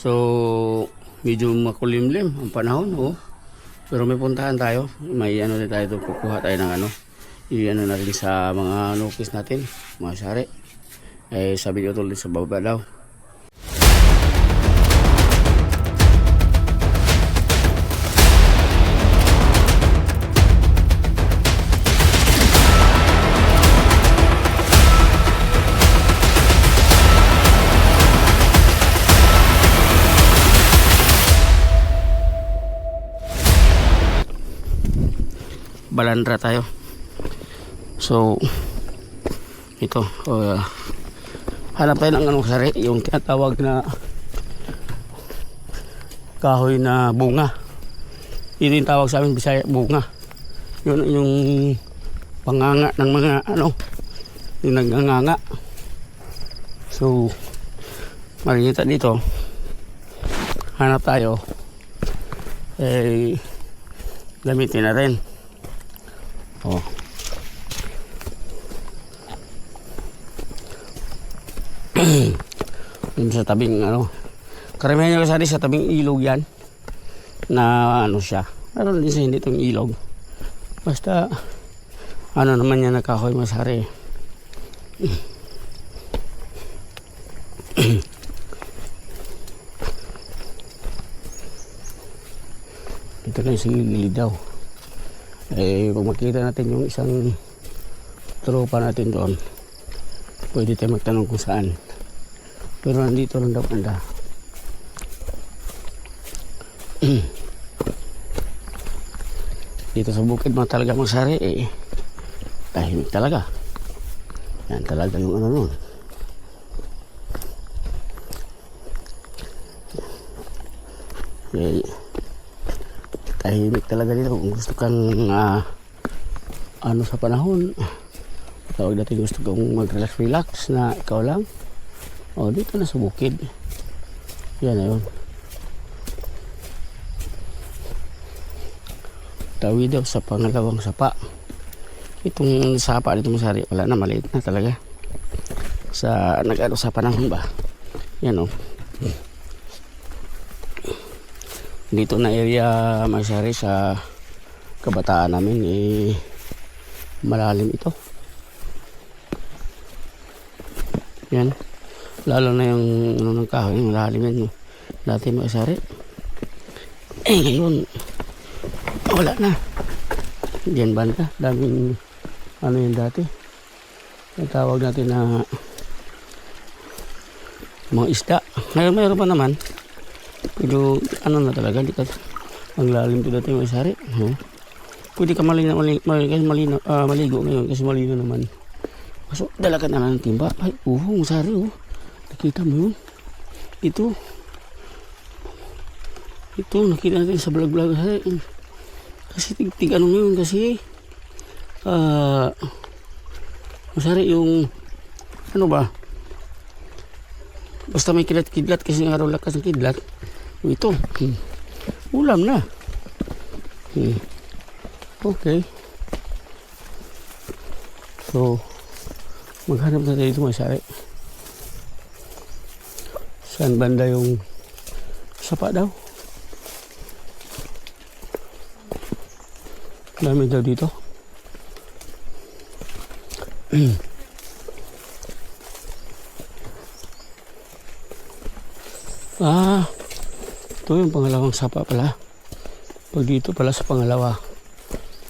So, medyo makulimlim ang panahon, oh. Pero may puntahan tayo. May ano din tayo, kukuha tayo ng ano. I-ano natin sa mga nukis natin, mga sari. Eh, sabi niyo tuloy sa baba daw. Balandra tayo. So ito hanap tayo ng anong sari, yung tinatawag na kahoy na bunga. Ito yung tawag sa amin Bisaya, bunga. Yun yung panganga ng mga ano, yung nagnganga. So makikita dito, hanap tayo, eh gamitin natin. Oh. Sa tabing ano, karamihan nyo kasi sa tabing ilog yan na ano siya, meron din sa hindi itong ilog, basta ano naman yan, nakahoy masari. Ito na yung sigilid daw. Eh, kung makita natin yung isang tropa natin doon, pwede tayo magtanong kung saan. Pero nandito lang daw banda. Dito sa bukid mga talaga magsari, eh tahimik talaga. Yan talaga yung ano nun. Eh, tahimik talaga dito. Kung gusto kang ano sa panahon, tawag natin, gusto kong mag-relax na ikaw lang, o dito na sa bukid. Yan na yun. Tawid daw sa pangalawang sapa. Itong sapa dito masari, wala na, maliit na talaga sa nag-ano sa panahon ba. Yan o. Dito na area masari sa kabataan namin, eh malalim ito. Yan, lalo na yung ano ng kahoy, malalim yan. Dati masari, eh ngayon wala na. Diyan banda, daming ano yun dati, ang tawag natin na mga isda. Ngayon mayroon pa naman, pero ano na talaga, di ka ang lalim to dati mga sari. Pwede ka maligo ngayon kasi malino naman. So dala ka na lang ng timba. Ay ang sari, oh, nakita mo yun. Ito nakita natin sa vlog kasi tig ano yun, kasi masari yung ano ba, basta may kidlat kasi nga araw lakas ng kidlat. Ito ulam na. Okay, so maghanap na tayo dito masari. Saan banda yung sapa daw? Dami daw dito. Ito yung pangalawang sapa pala. Pag dito pala sa pangalawa,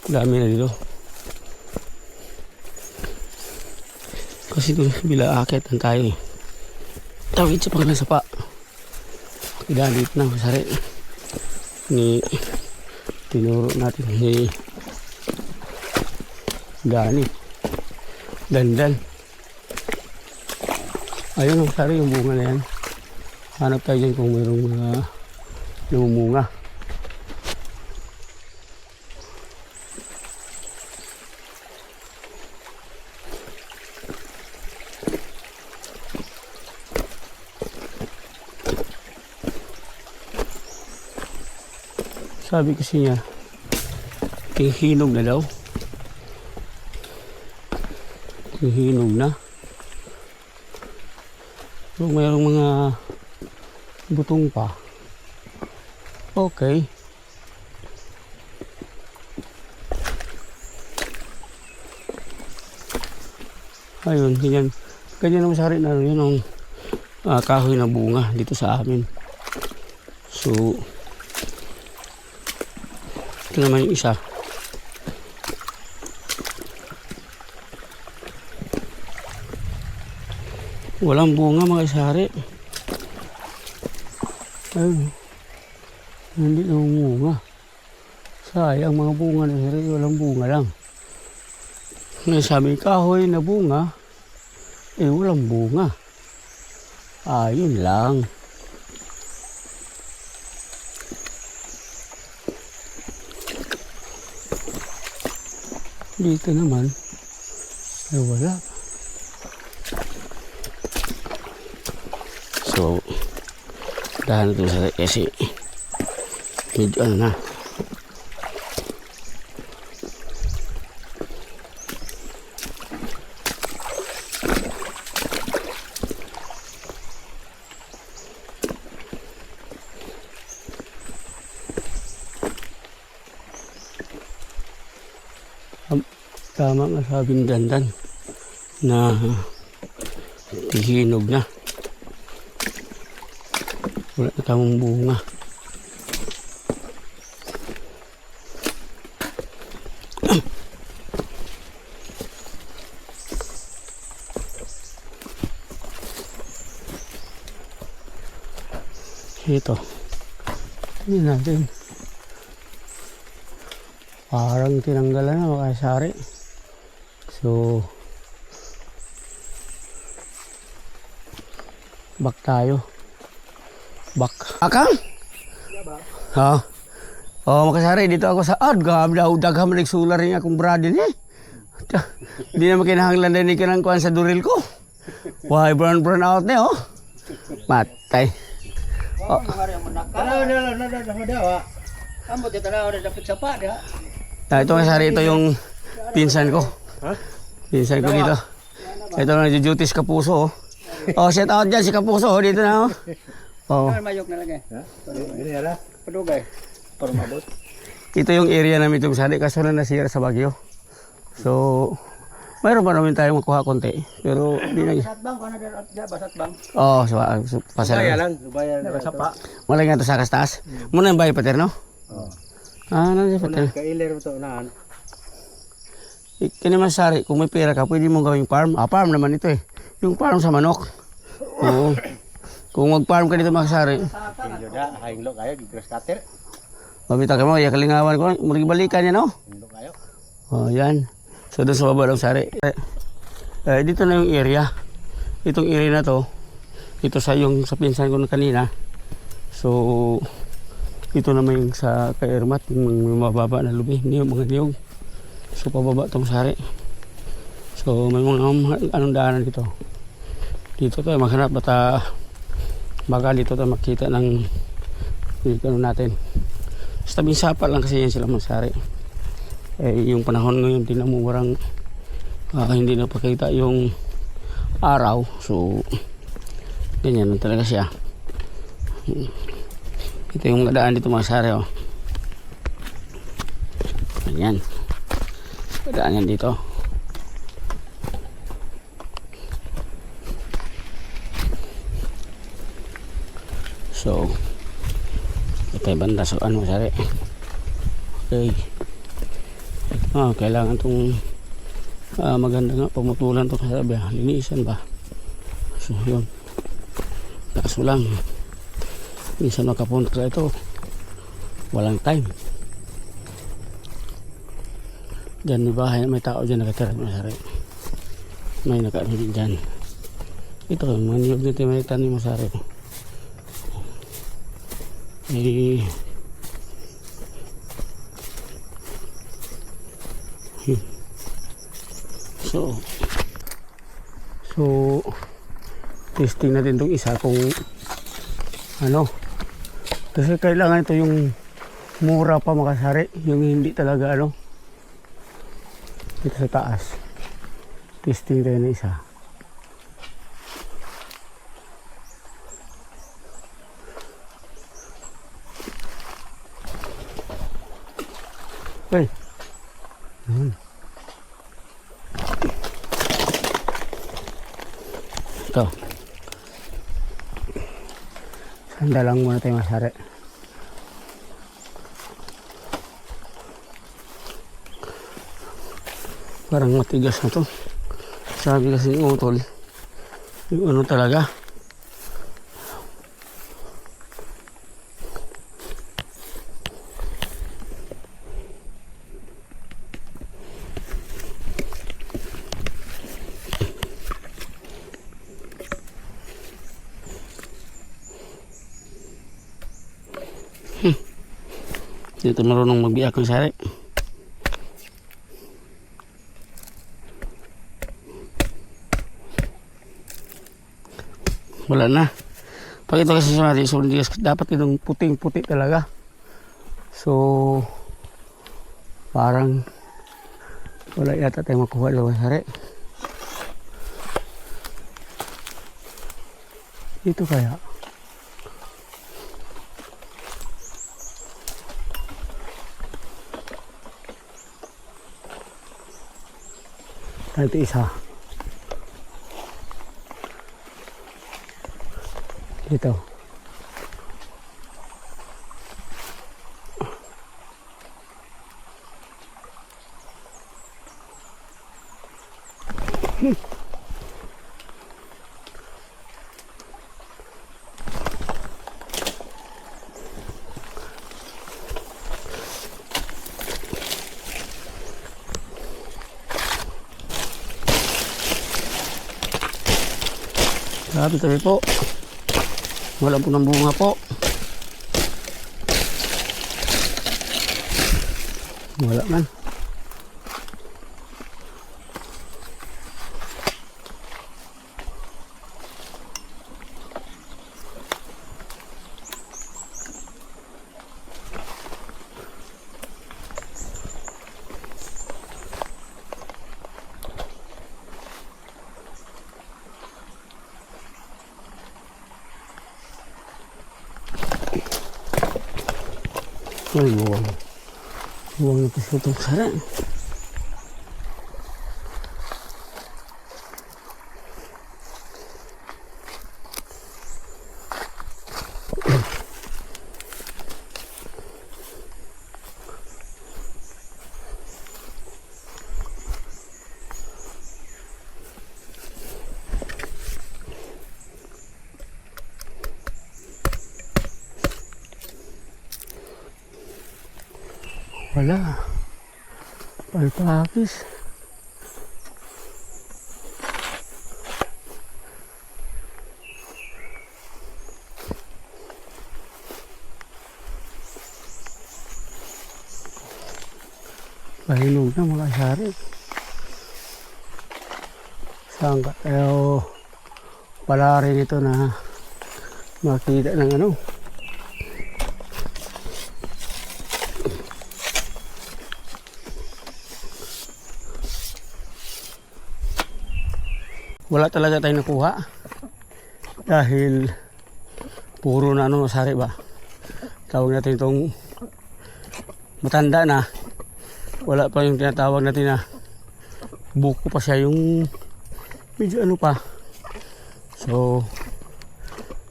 dami na dito. Kasi ito bila aakyat ng tayo, eh. Tawid sa pangalang sapa. Kailangan dito na masari. Tinuro natin ni Dani. Dandan. Ayun ang sari, yung bunga na yan. Hanap tayo dyan kung mayroong mga namumunga. Sabi kasi niya, hinog na daw. Hinog na. So mayroong mga Butong pa. Okay. Ayun, ganyan. Ganyan naman sari na yun ang kahoy na bunga dito sa amin. So, ito naman yung isa. Walang bunga mga sari. Ayun. Hindi naman bunga. Sayang mga bunga na sari. Walang bunga lang. Ngayon sabi kahoy na bunga, walang bunga. Ayun lang. Dito naman, wala. So, dahan ito sa kasi medyo ano na. Tama nga sabing dandan na hihinog na. Wala na tamang bunga. Ito. Tingnan natin. Parang tinanggalan na mga sari. So, back tayo. Back. Akang? Ha? Oh, makasari dito ako sa grabe daw dagham nagsular rin akong brother ni. Hindi na makinahanglan din ka ng kuan sa duril ko. Why brown out ni oh. Matay. Oh. Ito nga sari, ito yung pinsan ko. Pinsan ko dito. Ito na nagjujutis Kapuso. Oh, shout out dyan si Kapuso. Dito na oh. Oh. Mayok na lagi. Ini ala. Padugay. Para mabot. Ito yung area namin itong sari. Kaso na nasira sa Baguio. So, mayroon pa namin tayong makuha konti. Pero di na. Basat bang? Kung na basat bang? Oh, pasal. Kaya lang. Bayan. Sapa. Wala nga ito sa kastas. Muna yung bahay paterno? Oh. Nandiyan paterno. Kailer ito naan. Kini mas sari, kung may pera ka, pwede mong gawing farm. Farm naman ito eh. Yung farm sa manok. Oo. Kung mag-farm ka dito mga sari. Yoda, hainglo kayo, grass cutter. Pamita ka mo, kalingawan ko. Muling balikan yan, no? Hainglo kayo. Oh, yan. So, doon sa baba ng sari. Dito na yung area. Itong area na to, ito sa yung sa pinsan ko na kanina. So, ito naman yung sa Kairmat, yung mababa na lubi, mga niyog. So pababa itong sari. So may mga anong daanan dito. Dito tayo maghanap baka dito tayo makita ng ano natin. Sa tabing sapa lang kasi yan sila mga sari. Yung panahon ngayon tinamurang hindi na pakita yung araw. So ganyan lang talaga siya. Ito yung daan dito mga sari oh. Ganyan. Daan yan dito. So ito yung banda so ano sari. Okay. Kailangan itong maganda nga pumutulan ito sabi linisan ba. So yun. Kaso lang minsan makapunta ka ito walang time. Diyan may bahay, may tao dyan nakatira masari. May nakaano dyan. Ito, mga niyog dito may tanim masari. So testing natin itong isa kung ano. Kasi kailangan ito yung mura pa makasari. Yung hindi talaga ano. Dito sa taas. Testing tayo na isa. Uy. Yun. Ito. Sandalang muna tayo masari. Parang matigas na to. Sabi kasi ng utol, yung ano talaga. Dito marunong magbiyak ng sari. Wala na. Pag ito kasi sa so dapat itong puting-puti talaga. So, parang wala yata tayong makuha ng sari. Dito kaya. Ito isa. Dito. Grabe kami po. Wala po ng bunga po. Wala man. Ay, buwang. Buwang na pa itong sara. Wala. Palpakis. Pahinog na mga sari. Saan ka tayo pala rin ito na makita ng ano. Wala talaga tayong nakuha dahil puro na ano sari ba, tawag natin itong matanda na, wala pa yung tinatawag natin na buko pa siya, yung medyo ano pa. So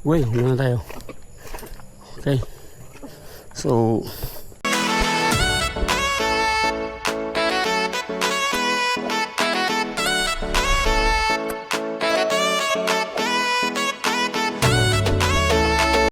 muna tayo. Okay, so